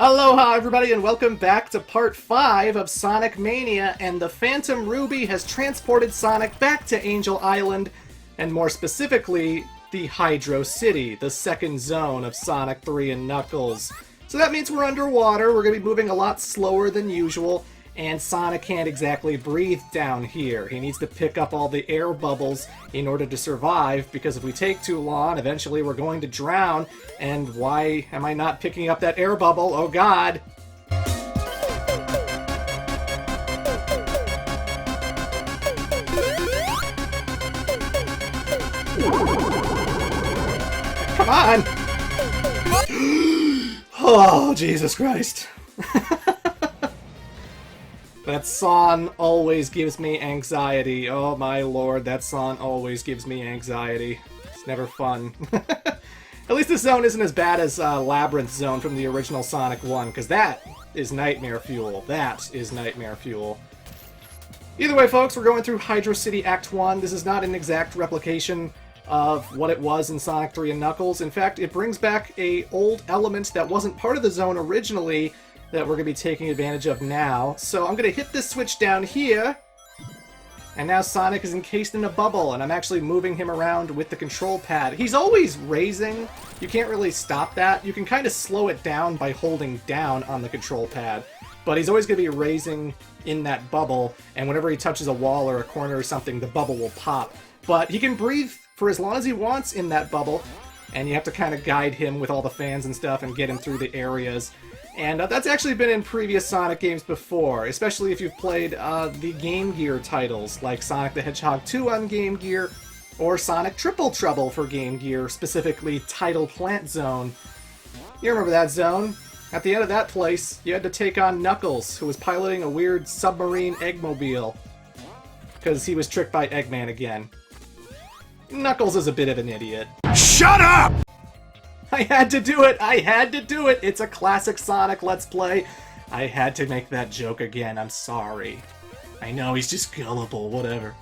Aloha everybody and welcome back to part 5 of Sonic Mania, and the Phantom Ruby has transported Sonic back to Angel Island, and more specifically, the Hydrocity, the second zone of Sonic 3 and Knuckles. So that means we're underwater, we're going to be moving a lot slower than usual, and Sonic can't exactly breathe down here. He needs to pick up all the air bubbles in order to survive, because if we take too long, eventually we're going to drown. And why am I not picking up that air bubble? Oh god! Come on! Oh, Jesus Christ. That song always gives me anxiety. Oh my lord, that song always gives me anxiety. It's never fun. At least this zone isn't as bad as Labyrinth Zone from the original Sonic 1, because that is nightmare fuel. That is nightmare fuel. Either way, folks, we're going through Hydrocity Act 1. This is not an exact replication of what it was in Sonic 3 and Knuckles. In fact, it brings back an old element that wasn't part of the zone originally, that we're going to be taking advantage of now. So I'm going to hit this switch down here, and now Sonic is encased in a bubble, and I'm actually moving him around with the control pad. He's always raising. You can't really stop that. You can kind of slow it down by holding down on the control pad, but he's always going to be raising in that bubble, and whenever he touches a wall or a corner or something, the bubble will pop. But he can breathe for as long as he wants in that bubble, and you have to kind of guide him with all the fans and stuff and get him through the areas. And that's actually been in previous Sonic games before, especially if you've played the Game Gear titles, like Sonic the Hedgehog 2 on Game Gear, or Sonic Triple Trouble for Game Gear, specifically Tidal Plant Zone. You remember that zone? At the end of that place, you had to take on Knuckles, who was piloting a weird submarine Eggmobile, because he was tricked by Eggman again. Knuckles is a bit of an idiot. Shut up! I had to do it! I had to do it! It's a classic Sonic Let's Play. I had to make that joke again. I'm sorry. I know, he's just gullible, whatever.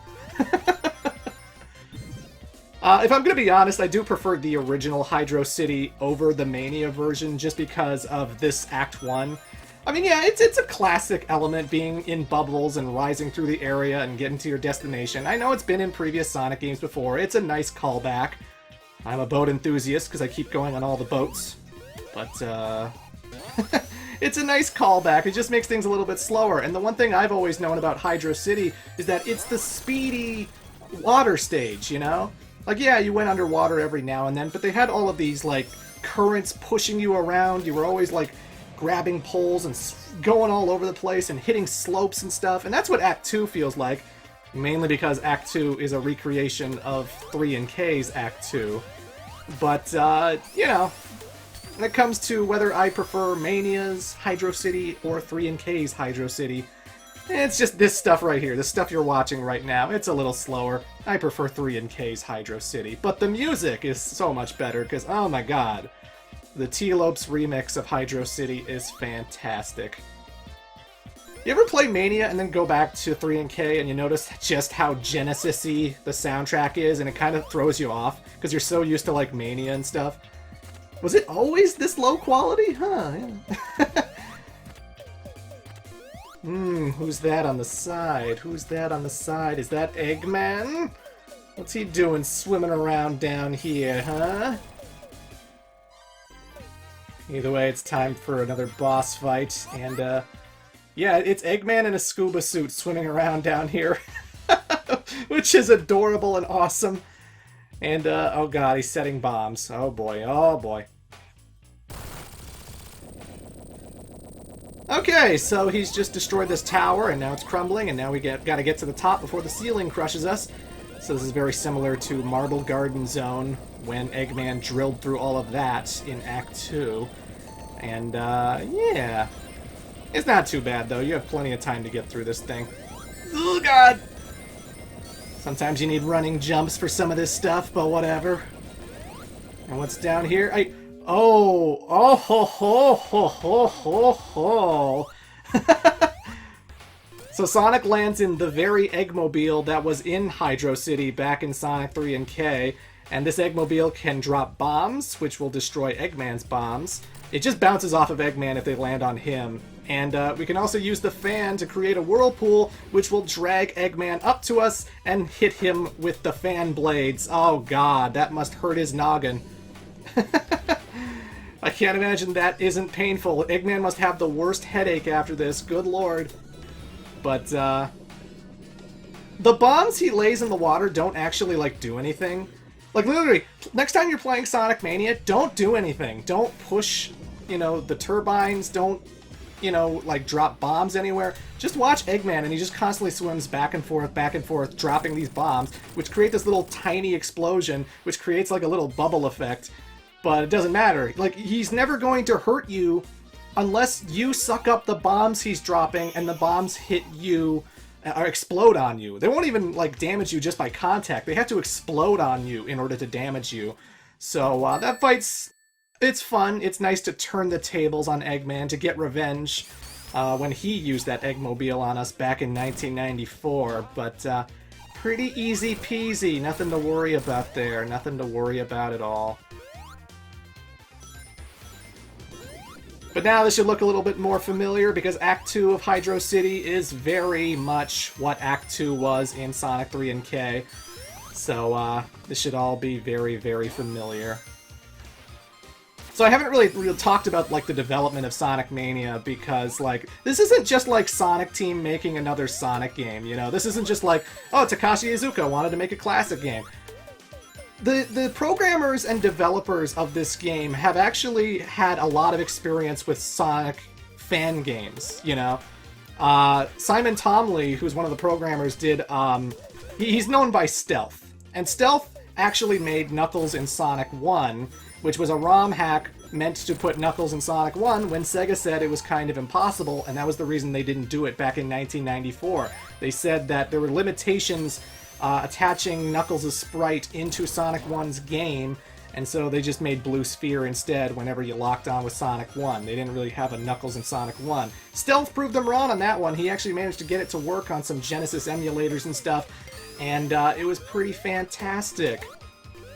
If I'm gonna be honest, I do prefer the original Hydrocity over the Mania version just because of this Act 1. I mean, yeah, it's a classic element, being in bubbles and rising through the area and getting to your destination. I know it's been in previous Sonic games before. It's a nice callback. I'm a boat enthusiast because I keep going on all the boats, but it's a nice callback. It just makes things a little bit slower. And the one thing I've always known about Hydrocity is that it's the speedy water stage, you know? Like, yeah, you went underwater every now and then, but they had all of these, like, currents pushing you around. You were always, like, grabbing poles and going all over the place and hitting slopes and stuff. And that's what Act 2 feels like, mainly because Act 2 is a recreation of 3 and K's Act 2. But, you know, when it comes to whether I prefer Mania's Hydrocity or 3 and K's Hydrocity, it's just this stuff right here, the stuff you're watching right now. It's a little slower. I prefer 3 and K's Hydrocity. But the music is so much better, because, oh my god, the T-Lopes remix of Hydrocity is fantastic. You ever play Mania and then go back to 3 and K and you notice just how Genesis-y the soundtrack is, and it kind of throws you off because you're so used to, like, Mania and stuff? Was it always this low quality? Huh, yeah. Who's that on the side? Who's that on the side? Is that Eggman? What's he doing swimming around down here, huh? Either way, it's time for another boss fight, and, yeah, it's Eggman in a scuba suit swimming around down here, which is adorable and awesome. And, oh god, he's setting bombs. Oh boy, oh boy. Okay, so he's just destroyed this tower, and now it's crumbling, and now we gotta get to the top before the ceiling crushes us. So this is very similar to Marble Garden Zone, when Eggman drilled through all of that in Act 2. And, yeah. It's not too bad, though. You have plenty of time to get through this thing. Oh, God! Sometimes you need running jumps for some of this stuff, but whatever. And what's down here? Oh, ho, ho, ho, ho, ho, ho. So Sonic lands in the very Eggmobile that was in Hydrocity back in Sonic 3 and K, and this Eggmobile can drop bombs, which will destroy Eggman's bombs, It just bounces off of Eggman if they land on him. And we can also use the fan to create a whirlpool, which will drag Eggman up to us and hit him with the fan blades. Oh god, that must hurt his noggin. I can't imagine that isn't painful. Eggman must have the worst headache after this, good lord. But, the bombs he lays in the water don't actually, like, do anything. Like, literally, next time you're playing Sonic Mania, don't do anything. Don't push, you know, the turbines. Don't, you know, like, drop bombs anywhere. Just watch Eggman, and he just constantly swims back and forth, dropping these bombs, which create this little tiny explosion, which creates, like, a little bubble effect. But it doesn't matter. Like, he's never going to hurt you unless you suck up the bombs he's dropping and the bombs hit you or explode on you. They won't even, like, damage you just by contact. They have to explode on you in order to damage you. So, that fight's... it's fun. It's nice to turn the tables on Eggman to get revenge when he used that Eggmobile on us back in 1994. But, pretty easy peasy. Nothing to worry about there. Nothing to worry about at all. But now this should look a little bit more familiar because Act 2 of Hydrocity is very much what Act 2 was in Sonic 3 and K. So this should all be very, very familiar. So I haven't really talked about, like, the development of Sonic Mania because, like, this isn't just like Sonic Team making another Sonic game, you know? This isn't just like, oh, Takashi Iizuka wanted to make a classic game. The programmers and developers of this game have actually had a lot of experience with Sonic fan games, you know? Simon Tomley, who's one of the programmers, did, he's known by Stealth. And Stealth actually made Knuckles in Sonic 1, which was a ROM hack meant to put Knuckles in Sonic 1 when Sega said it was kind of impossible, and that was the reason they didn't do it back in 1994. They said that there were limitations attaching Knuckles' sprite into Sonic 1's game, and so they just made Blue Sphere instead whenever you locked on with Sonic 1. They didn't really have a Knuckles in Sonic 1. Stealth proved them wrong on that one. He actually managed to get it to work on some Genesis emulators and stuff, and it was pretty fantastic.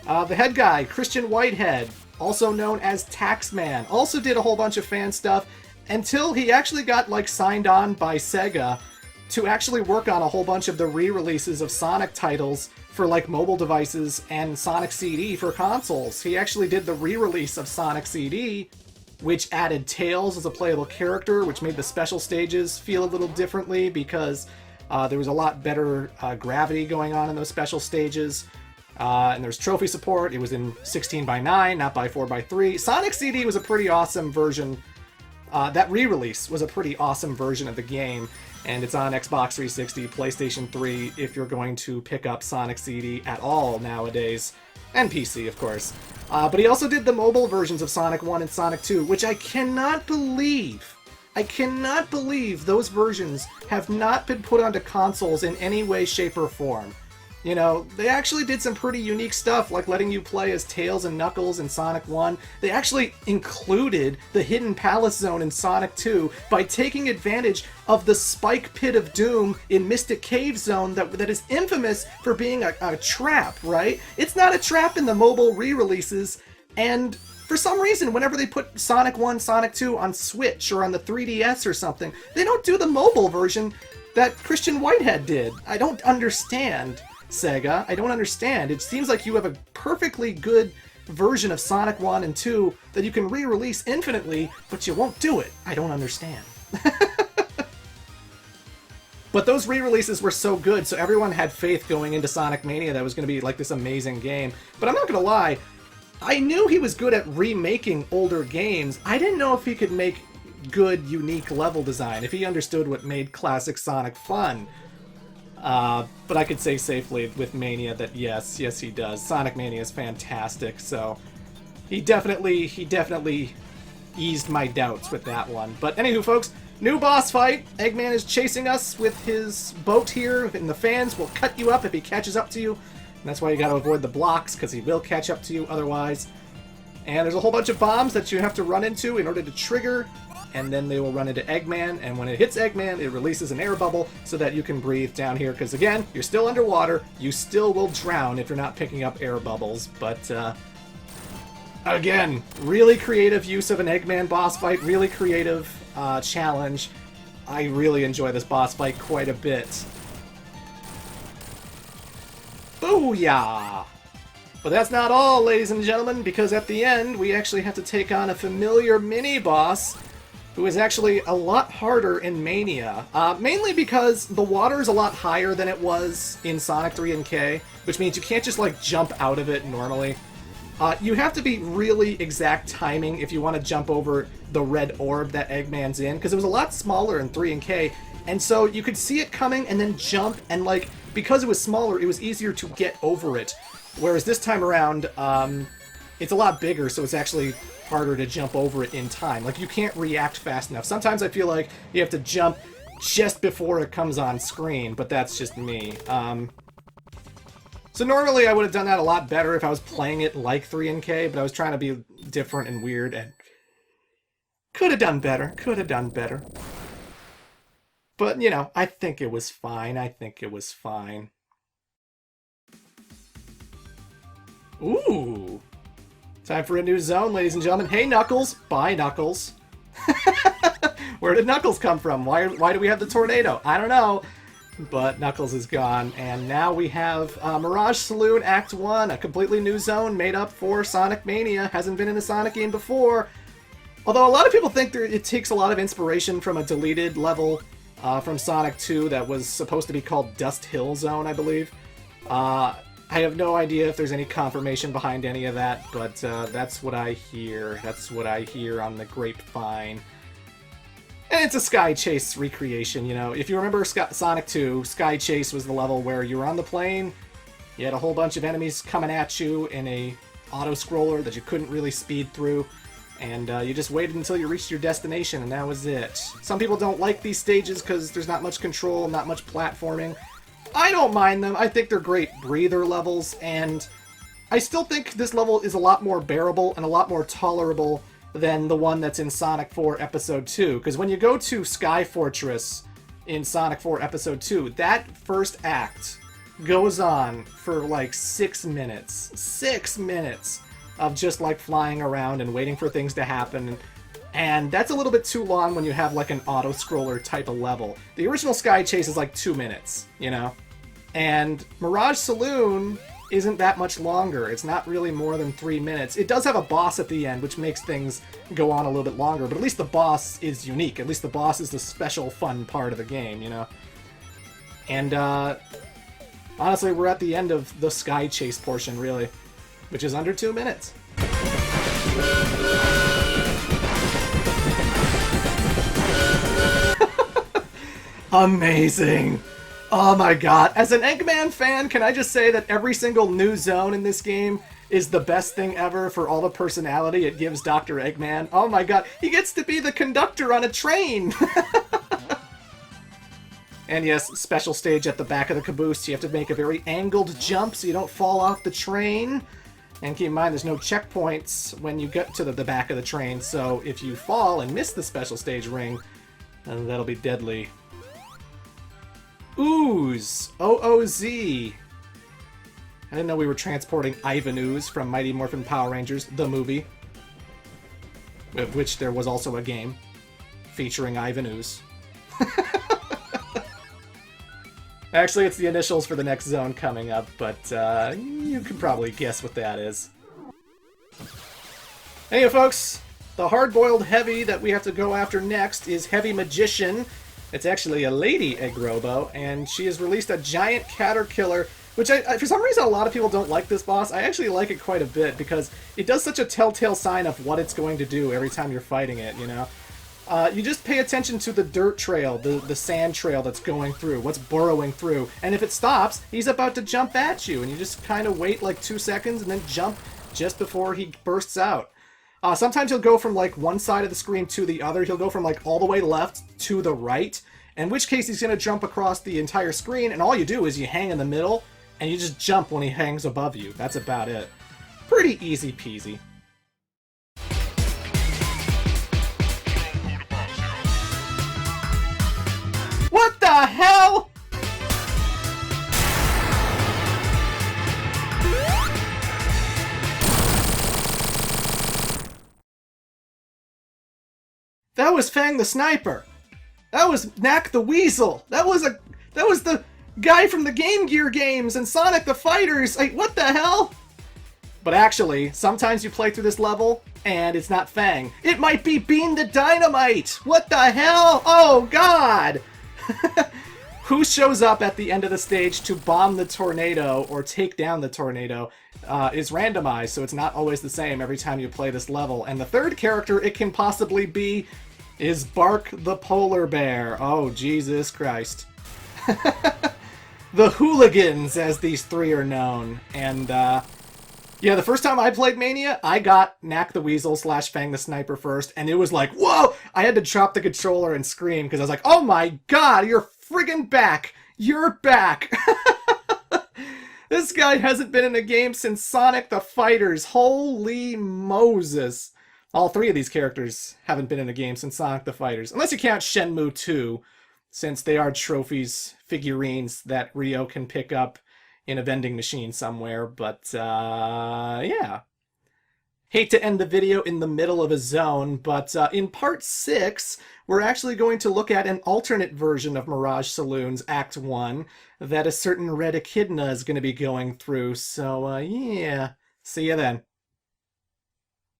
The head guy, Christian Whitehead, also known as Taxman, also did a whole bunch of fan stuff until he actually got, like, signed on by Sega to actually work on a whole bunch of the re-releases of Sonic titles for, like, mobile devices and Sonic CD for consoles. He actually did the re-release of Sonic CD, which added Tails as a playable character, which made the special stages feel a little differently because there was a lot better gravity going on in those special stages. And there's trophy support. It was in 16:9, not by 4:3. Sonic CD was a pretty awesome version. That re-release was a pretty awesome version of the game, and it's on Xbox 360, PlayStation 3, if you're going to pick up Sonic CD at all nowadays. And PC, of course. But he also did the mobile versions of Sonic 1 and Sonic 2, which I cannot believe those versions have not been put onto consoles in any way, shape, or form. You know, they actually did some pretty unique stuff, like letting you play as Tails and Knuckles in Sonic 1. They actually included the Hidden Palace Zone in Sonic 2 by taking advantage of the Spike Pit of Doom in Mystic Cave Zone that is infamous for being a trap, right? It's not a trap in the mobile re-releases, and for some reason, whenever they put Sonic 1, Sonic 2 on Switch or on the 3DS or something, they don't do the mobile version that Christian Whitehead did. I don't understand. Sega, I don't understand. It seems like you have a perfectly good version of Sonic 1 and 2 that you can re-release infinitely, but you won't do it. I don't understand. But those re-releases were so good, so everyone had faith going into Sonic Mania that it was going to be like this amazing game. But I'm not going to lie, I knew he was good at remaking older games. I didn't know if he could make good, unique level design, if he understood what made classic Sonic fun. But I could say safely with Mania that yes he does. Sonic Mania is fantastic, so he definitely eased my doubts with that one. But anywho, folks, new boss fight. Eggman is chasing us with his boat here, and the fans will cut you up if he catches up to you. And that's why you gotta avoid the blocks, because he will catch up to you otherwise. And there's a whole bunch of bombs that you have to run into in order to trigger, and then they will run into Eggman, and when it hits Eggman, it releases an air bubble so that you can breathe down here, because again, you're still underwater, you still will drown if you're not picking up air bubbles, but Again, really creative use of an Eggman boss fight, really creative challenge. I really enjoy this boss fight quite a bit. Booyah! But that's not all, ladies and gentlemen, because at the end, we actually have to take on a familiar mini-boss who is actually a lot harder in Mania. Mainly because the water is a lot higher than it was in Sonic 3 and K, which means you can't just, like, jump out of it normally. You have to be really exact timing if you want to jump over the red orb that Eggman's in, because it was a lot smaller in 3 and K, and so you could see it coming and then jump, and, like, because it was smaller, it was easier to get over it. Whereas this time around, it's a lot bigger, so it's actually harder to jump over it in time. Like, you can't react fast enough. Sometimes I feel like you have to jump just before it comes on screen, but that's just me. So normally I would have done that a lot better if I was playing it like 3 and K, but I was trying to be different and weird, and could have done better. Could have done better. But, you know, I think it was fine. I think it was fine. Ooh! Time for a new zone, ladies and gentlemen. Hey, Knuckles! Bye, Knuckles. Where did Knuckles come from? Why do we have the tornado? I don't know. But Knuckles is gone, and now we have Mirage Saloon Act 1, a completely new zone made up for Sonic Mania. Hasn't been in a Sonic game before. Although a lot of people think it takes a lot of inspiration from a deleted level from Sonic 2 that was supposed to be called Dust Hill Zone, I believe. I have no idea if there's any confirmation behind any of that, but that's what I hear. That's what I hear on the grapevine. And it's a Sky Chase recreation, you know. If you remember Sonic 2, Sky Chase was the level where you were on the plane, you had a whole bunch of enemies coming at you in a auto-scroller that you couldn't really speed through, and you just waited until you reached your destination, and that was it. Some people don't like these stages because there's not much control, not much platforming. I don't mind them. I think they're great breather levels, and I still think this level is a lot more bearable and a lot more tolerable than the one that's in Sonic 4 Episode 2. Because when you go to Sky Fortress in Sonic 4 Episode 2, that first act goes on for like 6 minutes. 6 minutes of just like flying around and waiting for things to happen. And that's a little bit too long when you have like an auto-scroller type of level. The original Sky Chase is like 2 minutes, you know? And Mirage Saloon isn't that much longer. It's not really more than 3 minutes. It does have a boss at the end, which makes things go on a little bit longer, but at least the boss is unique. At least the boss is the special fun part of the game, you know? And, honestly, we're at the end of the Sky Chase portion, really, which is under 2 minutes. Amazing! Oh my god. As an Eggman fan, can I just say that every single new zone in this game is the best thing ever for all the personality it gives Dr. Eggman? Oh my god. He gets to be the conductor on a train! And yes, special stage at the back of the caboose. You have to make a very angled jump so you don't fall off the train. And keep in mind, there's no checkpoints when you get to the back of the train, so if you fall and miss the special stage ring, then that'll be deadly. Ooze! OOZ! I didn't know we were transporting Ivan Ooze from Mighty Morphin Power Rangers, the movie. Of which there was also a game featuring Ivan Ooze. Actually, it's the initials for the next zone coming up, but you can probably guess what that is. Hey folks, the hard-boiled heavy that we have to go after next is Heavy Magician. It's actually a lady Egg Robo, and she has released a giant caterpillar, which for some reason a lot of people don't like this boss. I actually like it quite a bit because it does such a telltale sign of what it's going to do every time you're fighting it, you know? You just pay attention to the dirt trail, the sand trail that's going through, what's burrowing through, and if it stops, he's about to jump at you, and you just kind of wait like 2 seconds and then jump just before he bursts out. Sometimes he'll go from like one side of the screen to the other. He'll go from like all the way left to the right, in which case he's going to jump across the entire screen, and all you do is you hang in the middle, and you just jump when he hangs above you. That's about it. Pretty easy peasy. What the hell? That was Fang the Sniper. That was Knack the Weasel. That was the guy from the Game Gear games and Sonic the Fighters. Like, what the hell? But actually, sometimes you play through this level and it's not Fang. It might be Bean the Dynamite. What the hell? Oh, God. Who shows up at the end of the stage to bomb the tornado or take down the tornado is randomized, so it's not always the same every time you play this level. And the third character it can possibly be is Bark the Polar Bear. Oh, Jesus Christ. The Hooligans, as these three are known. And, yeah, the first time I played Mania, I got Knack the Weasel / Fang the Sniper first, and it was like, whoa! I had to drop the controller and scream, because I was like, oh my god, you're friggin' back! You're back! This guy hasn't been in a game since Sonic the Fighters. Holy Moses. All three of these characters haven't been in a game since Sonic the Fighters. Unless you count Shenmue 2, since they are trophies, figurines that Ryo can pick up in a vending machine somewhere. But, yeah. Hate to end the video in the middle of a zone, but in part 6, we're actually going to look at an alternate version of Mirage Saloon's Act 1 that a certain Red Echidna is going to be going through. So, yeah. See you then.